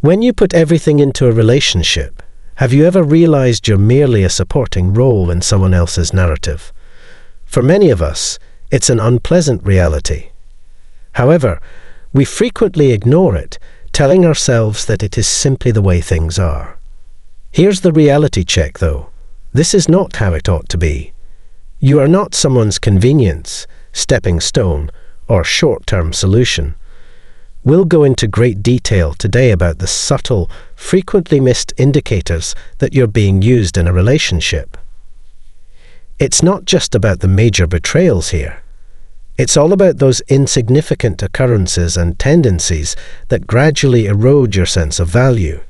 When you put everything into a relationship, have you ever realized you're merely a supporting role in someone else's narrative? For many of us, it's an unpleasant reality. However, we frequently ignore it, telling ourselves that it is simply the way things are. Here's the reality check, though. This is not how it ought to be. You are not someone's convenience, stepping stone, or short-term solution. We'll go into great detail today about the subtle, frequently missed indicators that you're being used in a relationship. It's not just about the major betrayals here. It's all about those insignificant occurrences and tendencies that gradually erode your sense of value.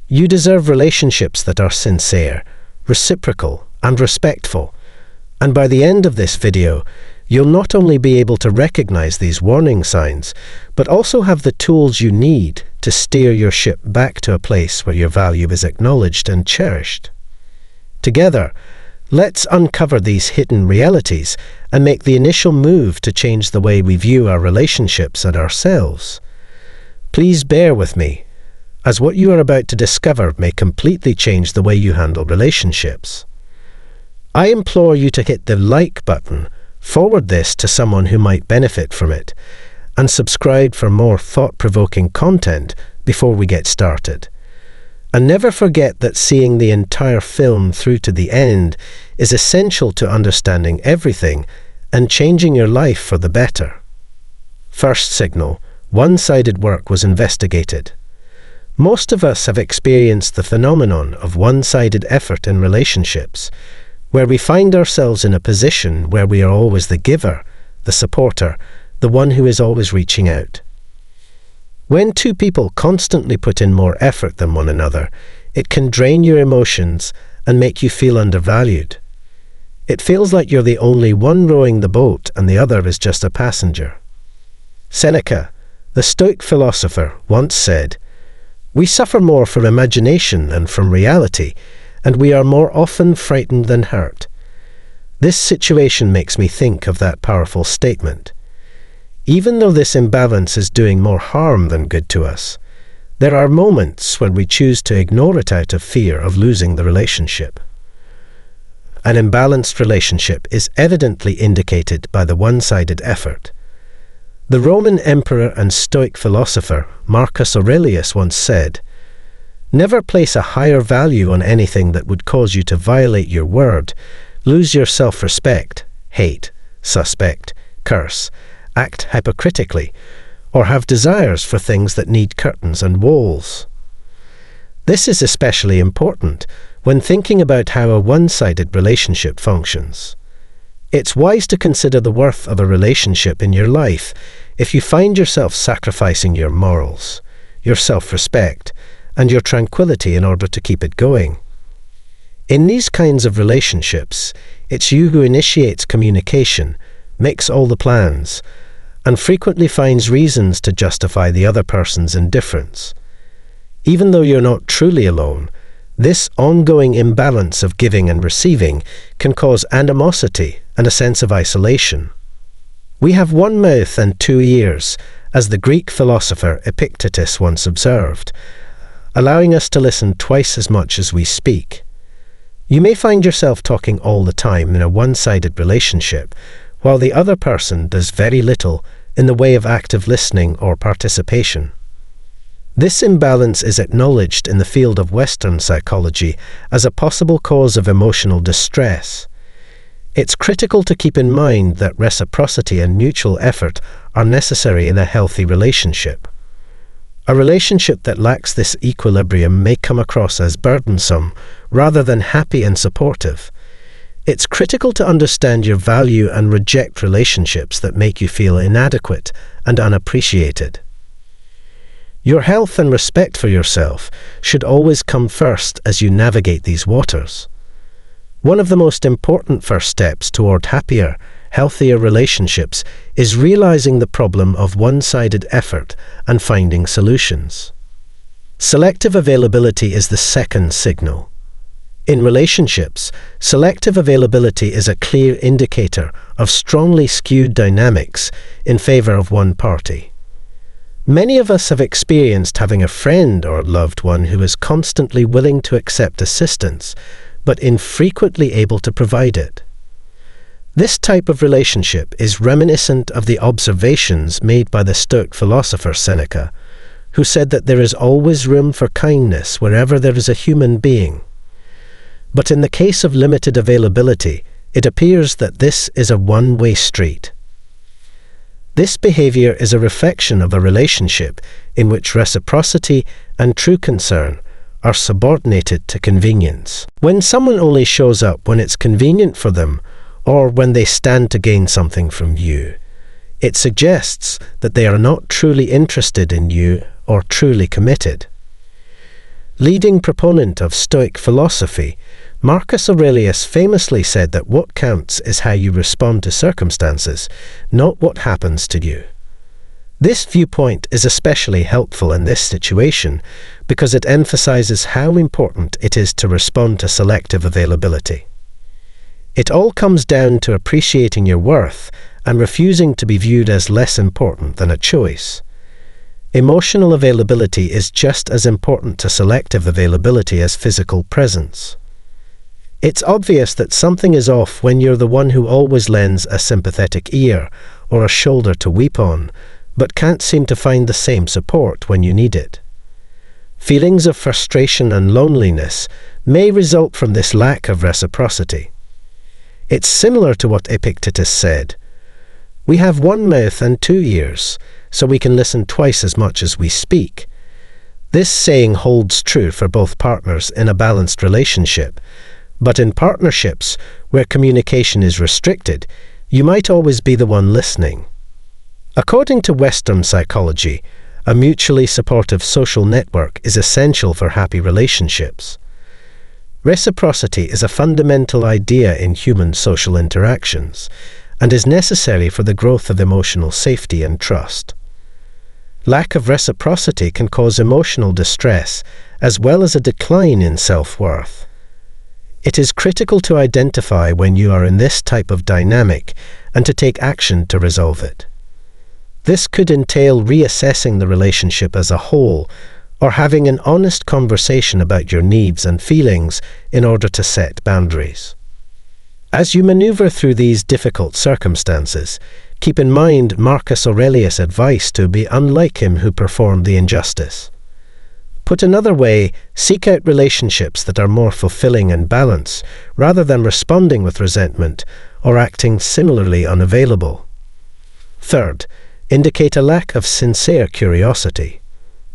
You deserve relationships that are sincere, reciprocal, and respectful. And by the end of this video, you'll not only be able to recognize these warning signs, but also have the tools you need to steer your ship back to a place where your value is acknowledged and cherished. Together, let's uncover these hidden realities and make the initial move to change the way we view our relationships and ourselves. Please bear with me, as what you are about to discover may completely change the way you handle relationships. I implore you to hit the like button, forward this to someone who might benefit from it, and subscribe for more thought-provoking content before we get started. And never forget that seeing the entire film through to the end is essential to understanding everything and changing your life for the better. First signal: one-sided work was investigated. Most of us have experienced the phenomenon of one-sided effort in relationships, where we find ourselves in a position where we are always the giver, the supporter, the one who is always reaching out. When two people constantly put in more effort than one another, it can drain your emotions and make you feel undervalued. It feels like you're the only one rowing the boat and the other is just a passenger. Seneca, the Stoic philosopher, once said, "We suffer more from imagination than from reality, and we are more often frightened than hurt." This situation makes me think of that powerful statement. Even though this imbalance is doing more harm than good to us, there are moments when we choose to ignore it out of fear of losing the relationship. An imbalanced relationship is evidently indicated by the one-sided effort. The Roman emperor and Stoic philosopher Marcus Aurelius once said, "Never place a higher value on anything that would cause you to violate your word, lose your self-respect, hate, suspect, curse, act hypocritically, or have desires for things that need curtains and walls." This is especially important when thinking about how a one-sided relationship functions. It's wise to consider the worth of a relationship in your life if you find yourself sacrificing your morals, your self-respect, and your tranquility in order to keep it going. In these kinds of relationships, it's you who initiates communication, makes all the plans, and frequently finds reasons to justify the other person's indifference. Even though you're not truly alone, this ongoing imbalance of giving and receiving can cause animosity and a sense of isolation. We have one mouth and two ears, as the Greek philosopher Epictetus once observed, allowing us to listen twice as much as we speak. You may find yourself talking all the time in a one-sided relationship, while the other person does very little in the way of active listening or participation. This imbalance is acknowledged in the field of Western psychology as a possible cause of emotional distress. It's critical to keep in mind that reciprocity and mutual effort are necessary in a healthy relationship. A relationship that lacks this equilibrium may come across as burdensome rather than happy and supportive. It's critical to understand your value and reject relationships that make you feel inadequate and unappreciated. Your health and respect for yourself should always come first as you navigate these waters. One of the most important first steps toward happier, healthier relationships is realizing the problem of one-sided effort and finding solutions. Selective availability is the second signal. In relationships, selective availability is a clear indicator of strongly skewed dynamics in favor of one party. Many of us have experienced having a friend or loved one who is constantly willing to accept assistance, but infrequently able to provide it. This type of relationship is reminiscent of the observations made by the Stoic philosopher Seneca, who said that there is always room for kindness wherever there is a human being. But in the case of limited availability, it appears that this is a one-way street. This behavior is a reflection of a relationship in which reciprocity and true concern are subordinated to convenience. When someone only shows up when it's convenient for them, or when they stand to gain something from you, it suggests that they are not truly interested in you or truly committed. Leading proponent of Stoic philosophy, Marcus Aurelius famously said that what counts is how you respond to circumstances, not what happens to you. This viewpoint is especially helpful in this situation because it emphasizes how important it is to respond to selective availability. It all comes down to appreciating your worth and refusing to be viewed as less important than a choice. Emotional availability is just as important to selective availability as physical presence. It's obvious that something is off when you're the one who always lends a sympathetic ear or a shoulder to weep on, but can't seem to find the same support when you need it. Feelings of frustration and loneliness may result from this lack of reciprocity. It's similar to what Epictetus said: "We have one mouth and 2 ears, so we can listen twice as much as we speak." This saying holds true for both partners in a balanced relationship, but in partnerships where communication is restricted, you might always be the one listening. According to Western psychology, a mutually supportive social network is essential for happy relationships. Reciprocity is a fundamental idea in human social interactions and is necessary for the growth of emotional safety and trust. Lack of reciprocity can cause emotional distress as well as a decline in self-worth. It is critical to identify when you are in this type of dynamic and to take action to resolve it. This could entail reassessing the relationship as a whole or having an honest conversation about your needs and feelings in order to set boundaries. As you maneuver through these difficult circumstances, keep in mind Marcus Aurelius' advice to be unlike him who performed the injustice. Put another way, seek out relationships that are more fulfilling and balanced, rather than responding with resentment or acting similarly unavailable. Third, indicate a lack of sincere curiosity.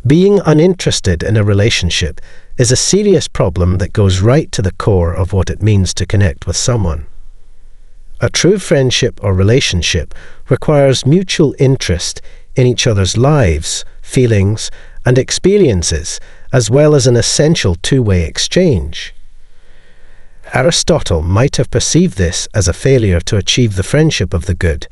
Being uninterested in a relationship is a serious problem that goes right to the core of what it means to connect with someone. A true friendship or relationship requires mutual interest in each other's lives, feelings, and experiences, as well as an essential two-way exchange. Aristotle might have perceived this as a failure to achieve the friendship of the good,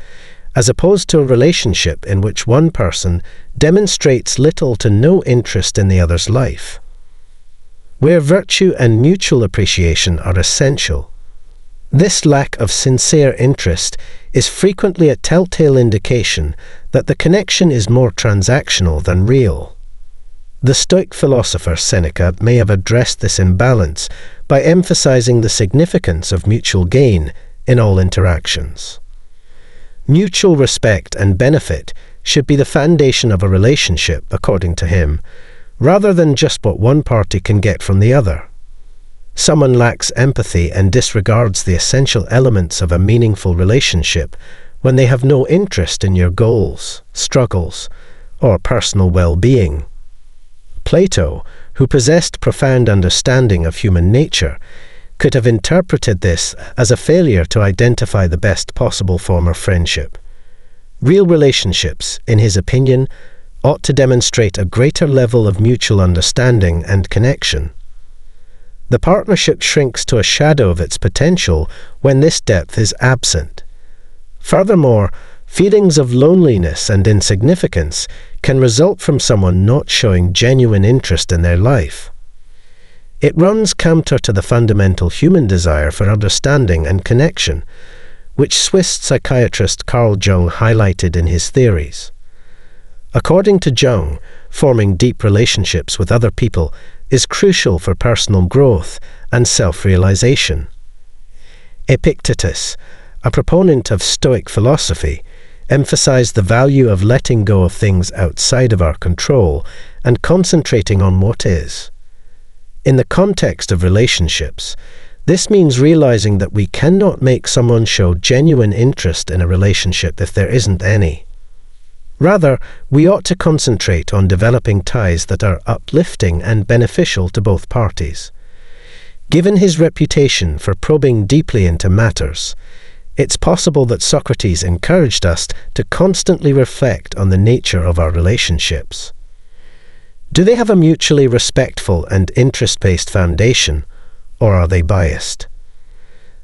as opposed to a relationship in which one person demonstrates little to no interest in the other's life. Where virtue and mutual appreciation are essential, this lack of sincere interest is frequently a telltale indication that the connection is more transactional than real. The Stoic philosopher Seneca may have addressed this imbalance by emphasizing the significance of mutual gain in all interactions. Mutual respect and benefit should be the foundation of a relationship, according to him, rather than just what one party can get from the other. Someone lacks empathy and disregards the essential elements of a meaningful relationship when they have no interest in your goals, struggles, or personal well-being. Plato, who possessed profound understanding of human nature, could have interpreted this as a failure to identify the best possible form of friendship. Real relationships, in his opinion, ought to demonstrate a greater level of mutual understanding and connection. The partnership shrinks to a shadow of its potential when this depth is absent. Furthermore, feelings of loneliness and insignificance can result from someone not showing genuine interest in their life. It runs counter to the fundamental human desire for understanding and connection, which Swiss psychiatrist Carl Jung highlighted in his theories. According to Jung, forming deep relationships with other people is crucial for personal growth and self-realization. Epictetus, a proponent of Stoic philosophy, emphasized the value of letting go of things outside of our control and concentrating on what is. In the context of relationships, this means realizing that we cannot make someone show genuine interest in a relationship if there isn't any. Rather, we ought to concentrate on developing ties that are uplifting and beneficial to both parties. Given his reputation for probing deeply into matters, it's possible that Socrates encouraged us to constantly reflect on the nature of our relationships. Do they have a mutually respectful and interest-based foundation, or are they biased?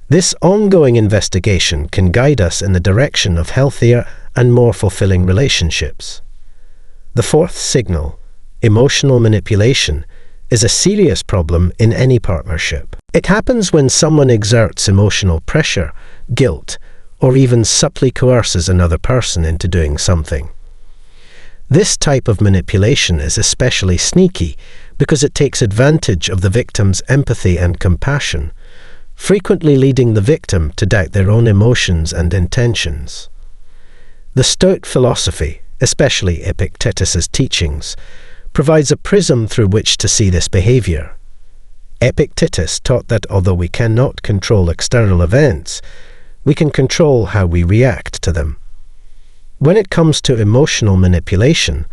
This ongoing investigation can guide us in the direction of healthier and more fulfilling relationships. The fourth signal, emotional manipulation, is a serious problem in any partnership. It happens when someone exerts emotional pressure, guilt, or even subtly coerces another person into doing something. This type of manipulation is especially sneaky because it takes advantage of the victim's empathy and compassion, frequently leading the victim to doubt their own emotions and intentions. The Stoic philosophy, especially Epictetus's teachings, provides a prism through which to see this behavior. Epictetus taught that although we cannot control external events, we can control how we react to them. When it comes to emotional manipulation,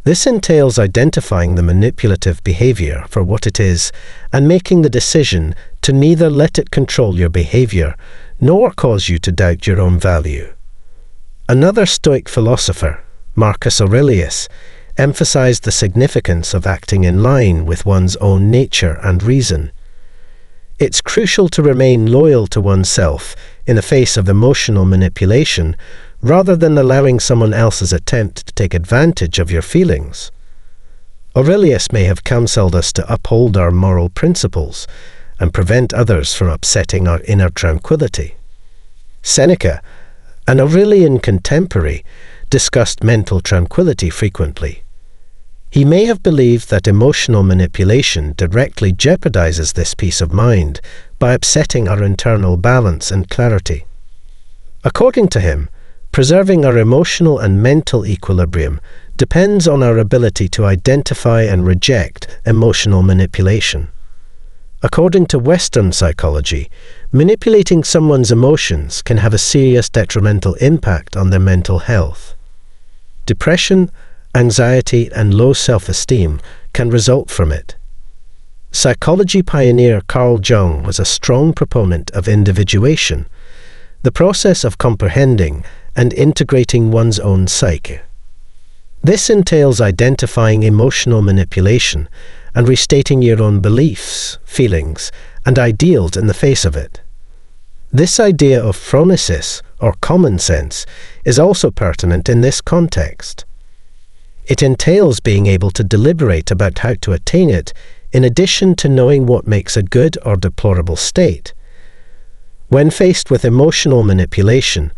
this entails identifying the manipulative behavior for what it is and making the decision to neither let it control your behavior nor cause you to doubt your own value. Another Stoic philosopher, Marcus Aurelius, emphasized the significance of acting in line with one's own nature and reason. It's crucial to remain loyal to oneself in the face of emotional manipulation rather than allowing someone else's attempt to take advantage of your feelings. Aurelius may have counseled us to uphold our moral principles and prevent others from upsetting our inner tranquility. Seneca, an Aurelian contemporary, discussed mental tranquility frequently. He may have believed that emotional manipulation directly jeopardizes this peace of mind by upsetting our internal balance and clarity. According to him, preserving our emotional and mental equilibrium depends on our ability to identify and reject emotional manipulation. According to Western psychology, manipulating someone's emotions can have a serious detrimental impact on their mental health. Depression, anxiety, and low self-esteem can result from it. Psychology pioneer Carl Jung was a strong proponent of individuation, the process of comprehending and integrating one's own psyche. This entails identifying emotional manipulation and restating your own beliefs, feelings, and ideals in the face of it. This idea of phronesis, or common sense, is also pertinent in this context. It entails being able to deliberate about how to attain it, in addition to knowing what makes a good or deplorable state. When faced with emotional manipulation,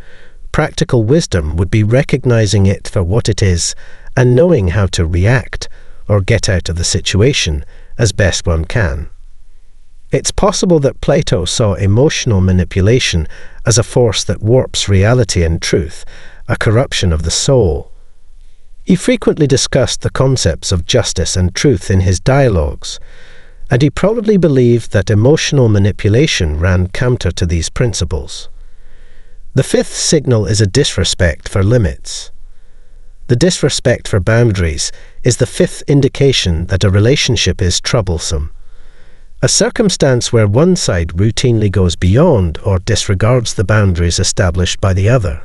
practical wisdom would be recognizing it for what it is and knowing how to react or get out of the situation as best one can. It's possible that Plato saw emotional manipulation as a force that warps reality and truth, a corruption of the soul. He frequently discussed the concepts of justice and truth in his dialogues, and he probably believed that emotional manipulation ran counter to these principles. The fifth signal is a disrespect for limits. The disrespect for boundaries is the fifth indication that a relationship is troublesome. A circumstance where one side routinely goes beyond or disregards the boundaries established by the other.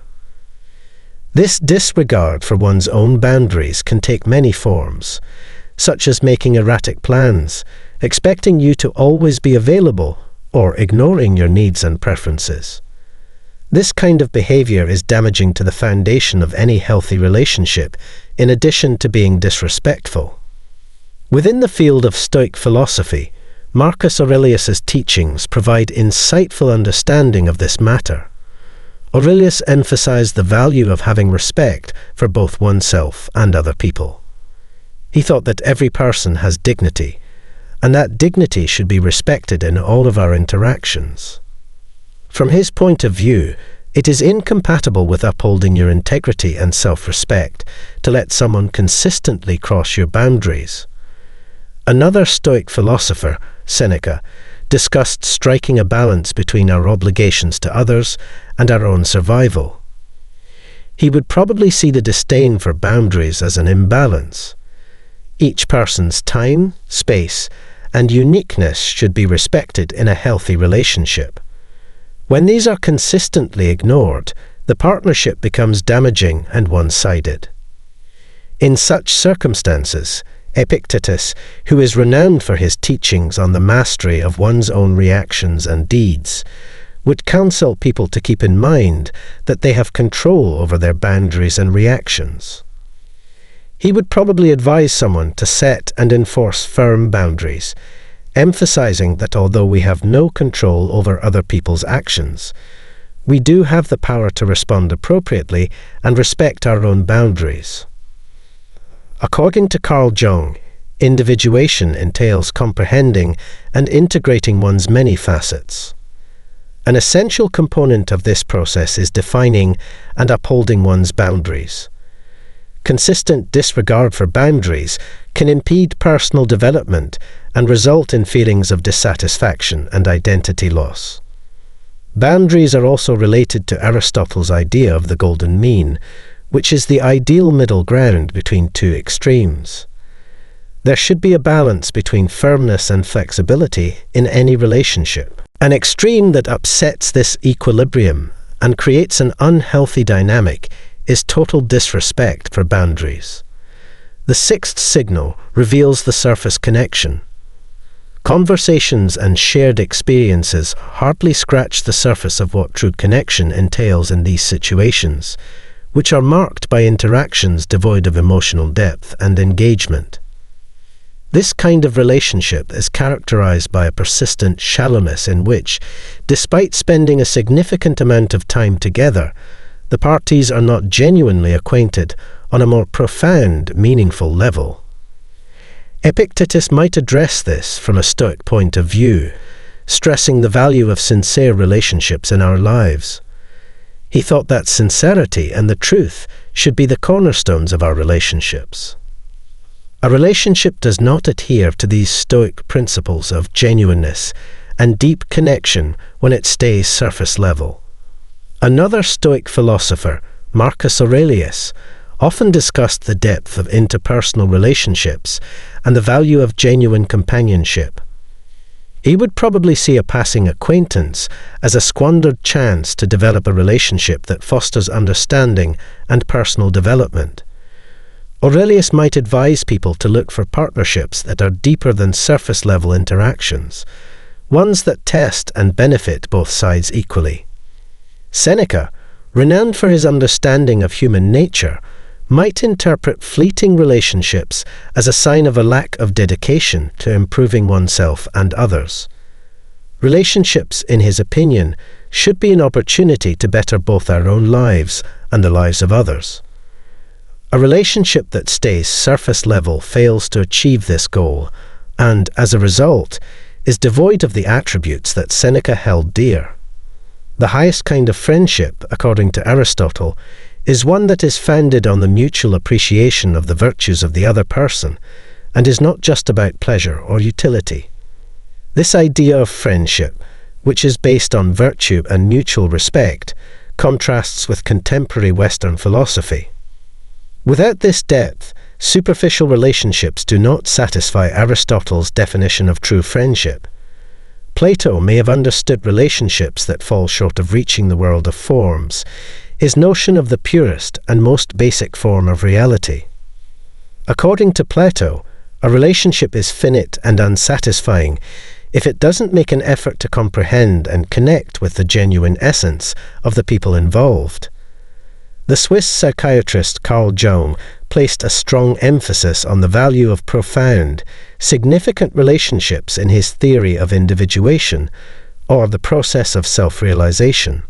This disregard for one's own boundaries can take many forms, such as making erratic plans, expecting you to always be available, or ignoring your needs and preferences. This kind of behavior is damaging to the foundation of any healthy relationship, in addition to being disrespectful. Within the field of Stoic philosophy, Marcus Aurelius's teachings provide insightful understanding of this matter. Aurelius emphasized the value of having respect for both oneself and other people. He thought that every person has dignity, and that dignity should be respected in all of our interactions. From his point of view, it is incompatible with upholding your integrity and self-respect to let someone consistently cross your boundaries. Another Stoic philosopher, Seneca, discussed striking a balance between our obligations to others and our own survival. He would probably see the disdain for boundaries as an imbalance. Each person's time, space, and uniqueness should be respected in a healthy relationship. When these are consistently ignored, the partnership becomes damaging and one-sided. In such circumstances, Epictetus, who is renowned for his teachings on the mastery of one's own reactions and deeds, would counsel people to keep in mind that they have control over their boundaries and reactions. He would probably advise someone to set and enforce firm boundaries, emphasizing that although we have no control over other people's actions, we do have the power to respond appropriately and respect our own boundaries. According to Carl Jung, individuation entails comprehending and integrating one's many facets. An essential component of this process is defining and upholding one's boundaries. Consistent disregard for boundaries can impede personal development and result in feelings of dissatisfaction and identity loss. Boundaries are also related to Aristotle's idea of the golden mean, which is the ideal middle ground between two extremes. There should be a balance between firmness and flexibility in any relationship. An extreme that upsets this equilibrium and creates an unhealthy dynamic is total disrespect for boundaries. The sixth signal reveals the surface connection. Conversations and shared experiences hardly scratch the surface of what true connection entails in these situations, which are marked by interactions devoid of emotional depth and engagement. This kind of relationship is characterized by a persistent shallowness in which, despite spending a significant amount of time together, the parties are not genuinely acquainted on a more profound, meaningful level. Epictetus might address this from a Stoic point of view, stressing the value of sincere relationships in our lives. He thought that sincerity and the truth should be the cornerstones of our relationships. A relationship does not adhere to these Stoic principles of genuineness and deep connection when it stays surface level. Another Stoic philosopher, Marcus Aurelius, often discussed the depth of interpersonal relationships and the value of genuine companionship. He would probably see a passing acquaintance as a squandered chance to develop a relationship that fosters understanding and personal development. Aurelius might advise people to look for partnerships that are deeper than surface-level interactions, ones that test and benefit both sides equally. Seneca, renowned for his understanding of human nature, might interpret fleeting relationships as a sign of a lack of dedication to improving oneself and others. Relationships, in his opinion, should be an opportunity to better both our own lives and the lives of others. A relationship that stays surface level fails to achieve this goal and, as a result, is devoid of the attributes that Seneca held dear. The highest kind of friendship, according to Aristotle, is one that is founded on the mutual appreciation of the virtues of the other person and is not just about pleasure or utility. This idea of friendship, which is based on virtue and mutual respect, contrasts with contemporary Western philosophy. Without this depth, superficial relationships do not satisfy Aristotle's definition of true friendship. Plato may have understood relationships that fall short of reaching the world of forms, his notion of the purest and most basic form of reality. According to Plato, a relationship is finite and unsatisfying if it doesn't make an effort to comprehend and connect with the genuine essence of the people involved. The Swiss psychiatrist Carl Jung placed a strong emphasis on the value of profound, significant relationships in his theory of individuation, or the process of self-realization.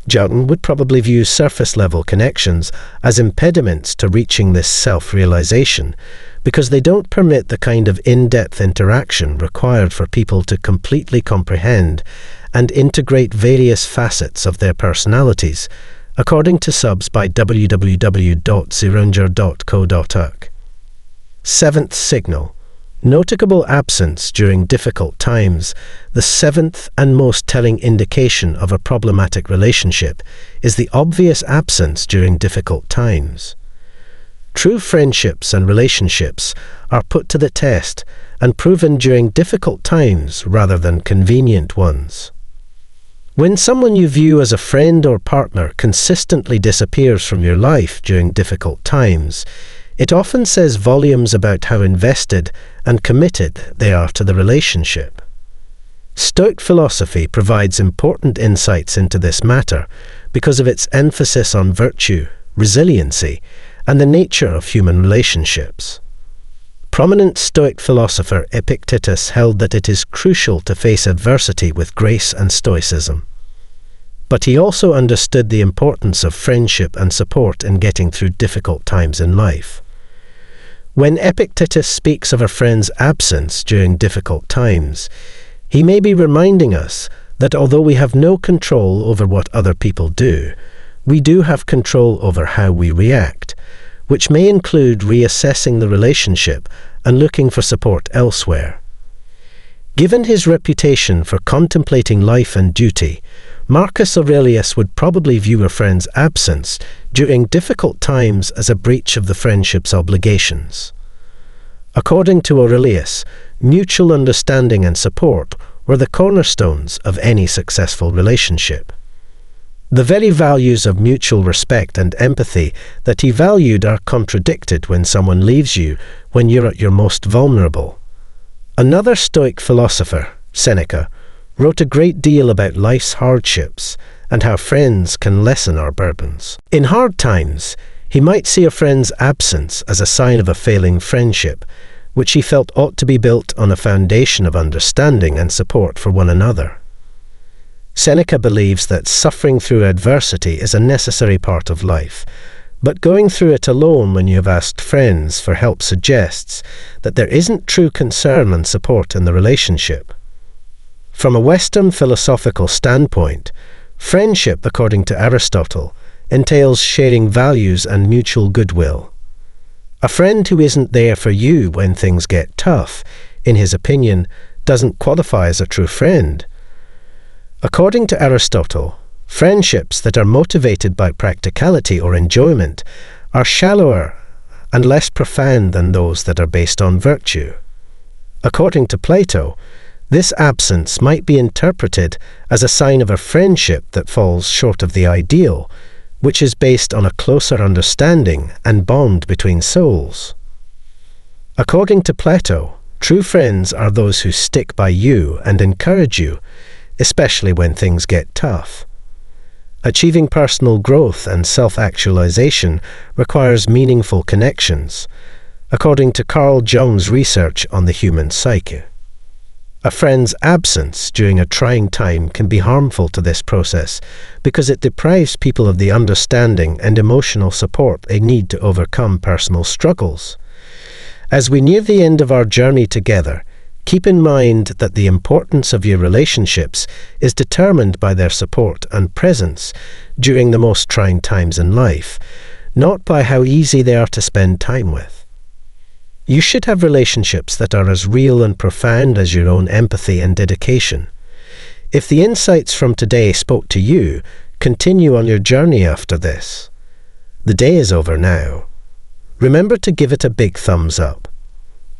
Jouton would probably view surface-level connections as impediments to reaching this self-realization because they don't permit the kind of in-depth interaction required for people to completely comprehend and integrate various facets of their personalities, according to subs by www.zeranger.co.uk. Seventh signal. Noticeable absence during difficult times. The seventh and most telling indication of a problematic relationship is the obvious absence during difficult times. True friendships and relationships are put to the test and proven during difficult times rather than convenient ones. When someone you view as a friend or partner consistently disappears from your life during difficult times, it often says volumes about how invested and committed they are to the relationship. Stoic philosophy provides important insights into this matter because of its emphasis on virtue, resiliency, and the nature of human relationships. Prominent Stoic philosopher Epictetus held that it is crucial to face adversity with grace and stoicism. But he also understood the importance of friendship and support in getting through difficult times in life. When Epictetus speaks of a friend's absence during difficult times, he may be reminding us that although we have no control over what other people do, we do have control over how we react, which may include reassessing the relationship and looking for support elsewhere. Given his reputation for contemplating life and duty, Marcus Aurelius would probably view a friend's absence during difficult times as a breach of the friendship's obligations. According to Aurelius, mutual understanding and support were the cornerstones of any successful relationship. The very values of mutual respect and empathy that he valued are contradicted when someone leaves you when you're at your most vulnerable. Another Stoic philosopher, Seneca, wrote a great deal about life's hardships and how friends can lessen our burdens. In hard times, he might see a friend's absence as a sign of a failing friendship, which he felt ought to be built on a foundation of understanding and support for one another. Seneca believes that suffering through adversity is a necessary part of life, but going through it alone when you have asked friends for help suggests that there isn't true concern and support in the relationship. From a Western philosophical standpoint, friendship, according to Aristotle, entails sharing values and mutual goodwill. A friend who isn't there for you when things get tough, in his opinion, doesn't qualify as a true friend. According to Aristotle, friendships that are motivated by practicality or enjoyment are shallower and less profound than those that are based on virtue. According to Plato, this absence might be interpreted as a sign of a friendship that falls short of the ideal, which is based on a closer understanding and bond between souls. According to Plato, true friends are those who stick by you and encourage you, especially when things get tough. Achieving personal growth and self-actualization requires meaningful connections, according to Carl Jung's research on the human psyche. A friend's absence during a trying time can be harmful to this process because it deprives people of the understanding and emotional support they need to overcome personal struggles. As we near the end of our journey together, keep in mind that the importance of your relationships is determined by their support and presence during the most trying times in life, not by how easy they are to spend time with. You should have relationships that are as real and profound as your own empathy and dedication. If the insights from today spoke to you, continue on your journey after this. The day is over now. Remember to give it a big thumbs up.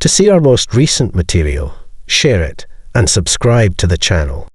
To see our most recent material, share it and subscribe to the channel.